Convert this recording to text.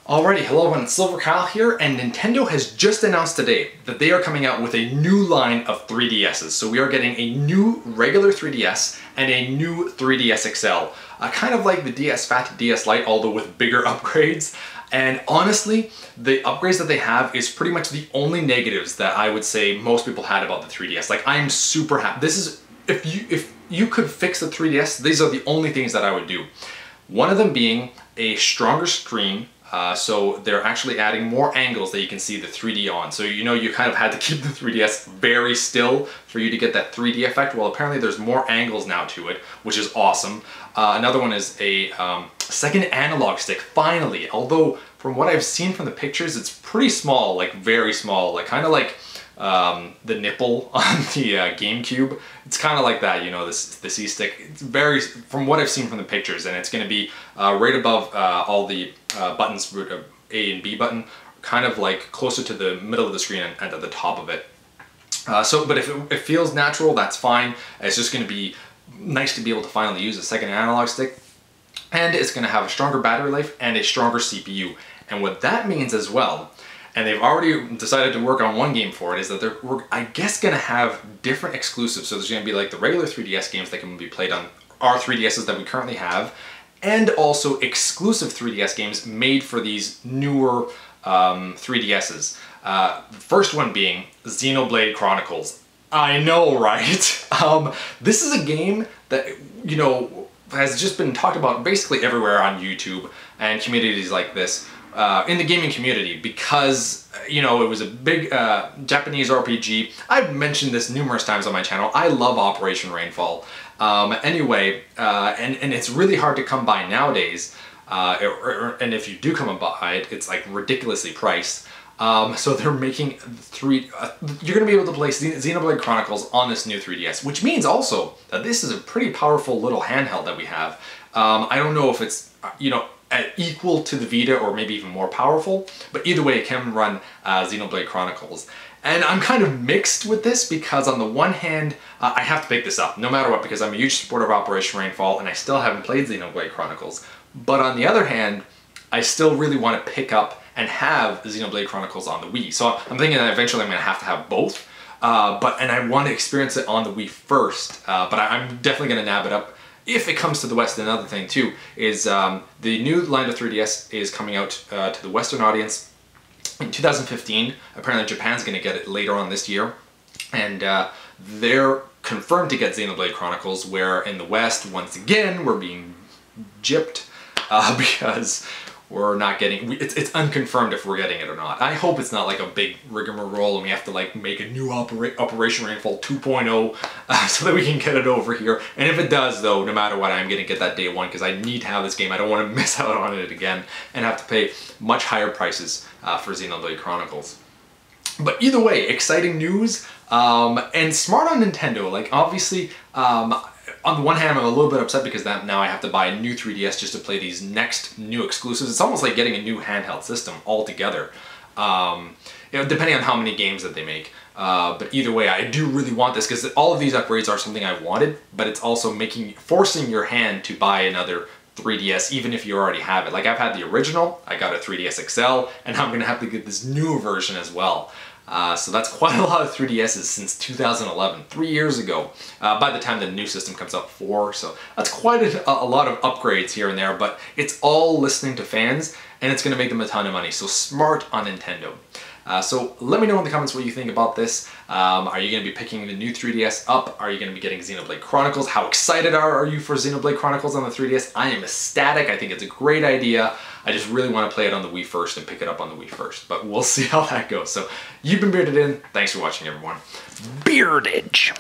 Alrighty, hello everyone, it's Silver Kyle here, and Nintendo has just announced today that they are coming out with a new line of 3DSs. So we are getting a new regular 3DS and a new 3DS XL. Kind of like the DS Fat to DS Lite, although with bigger upgrades. And honestly, the upgrades that they have is pretty much the only negatives that I would say most people had about the 3DS. Like, I'm super happy. This is, if you could fix the 3DS, these are the only things that I would do. One of them being a stronger screen. So they're actually adding more angles that you can see the 3D on. So you know you kind of had to keep the 3DS very still for you to get that 3D effect. Well, apparently there's more angles now to it, which is awesome. Another one is a second analog stick, finally. Although from what I've seen from the pictures, it's pretty small, like very small, like kind of like the nipple on the GameCube. It's kind of like that, you know, the C-stick. It's very, from what I've seen from the pictures, and it's going to be right above all the buttons, A and B button, kind of like closer to the middle of the screen and at the top of it. But if it feels natural, that's fine. It's just going to be nice to be able to finally use a second analog stick. And it's going to have a stronger battery life and a stronger CPU. And what that means as well, and they've already decided to work on one game for it, is that they're, I guess, going to have different exclusives. So there's going to be like the regular 3DS games that can be played on our 3DSs that we currently have, and also exclusive 3DS games made for these newer 3DSs. The first one being Xenoblade Chronicles. I know, right? This is a game that, you know, has just been talked about basically everywhere on YouTube and communities like this. In the gaming community, because, you know, it was a big Japanese RPG. I've mentioned this numerous times on my channel. I love Operation Rainfall. Anyway, and it's really hard to come by nowadays. And if you do come by it, it's like ridiculously priced. So they're making you're going to be able to play Xenoblade Chronicles on this new 3DS, which means also that this is a pretty powerful little handheld that we have. I don't know if it's, you know, equal to the Vita or maybe even more powerful, but either way it can run Xenoblade Chronicles. And I'm kind of mixed with this because on the one hand, I have to pick this up no matter what, because I'm a huge supporter of Operation Rainfall and I still haven't played Xenoblade Chronicles. But on the other hand, I still really want to pick up and have Xenoblade Chronicles on the Wii. So I'm thinking that eventually I'm going to have both, and I want to experience it on the Wii first, but I'm definitely going to nab it up if it comes to the West. Another thing too is the new line of 3DS is coming out to the Western audience in 2015. Apparently Japan's going to get it later on this year, and they're confirmed to get Xenoblade Chronicles, where in the West, once again, we're being gypped because we're not getting, it's unconfirmed if we're getting it or not. I hope it's not like a big rigmarole and we have to like make a new Operation Rainfall 2.0 so that we can get it over here. And if it does though, no matter what, I'm gonna get that day one because I need to have this game. I don't want to miss out on it again and have to pay much higher prices for Xenoblade Chronicles. But either way, exciting news, and smart on Nintendo. Like, obviously, on the one hand, I'm a little bit upset because now I have to buy a new 3DS just to play these next new exclusives. It's almost like getting a new handheld system altogether, you know, depending on how many games that they make. But either way, I do really want this because all of these upgrades are something I wanted, but it's also forcing your hand to buy another 3DS, even if you already have it. Like, I've had the original, I got a 3DS XL, and now I'm gonna have to get this newer version as well. So that's quite a lot of 3DSs since 2011, 3 years ago, by the time the new system comes out, 4. So that's quite a lot of upgrades here and there, but it's all listening to fans, and it's gonna make them a ton of money. So smart on Nintendo. So let me know in the comments what you think about this. Are you going to be picking the new 3DS up? Are you going to be getting Xenoblade Chronicles? How excited are you for Xenoblade Chronicles on the 3DS? I am ecstatic. I think it's a great idea. I just really want to play it on the Wii first and pick it up on the Wii first. But we'll see how that goes. So you've been Bearded In. Thanks for watching, everyone. Beardage.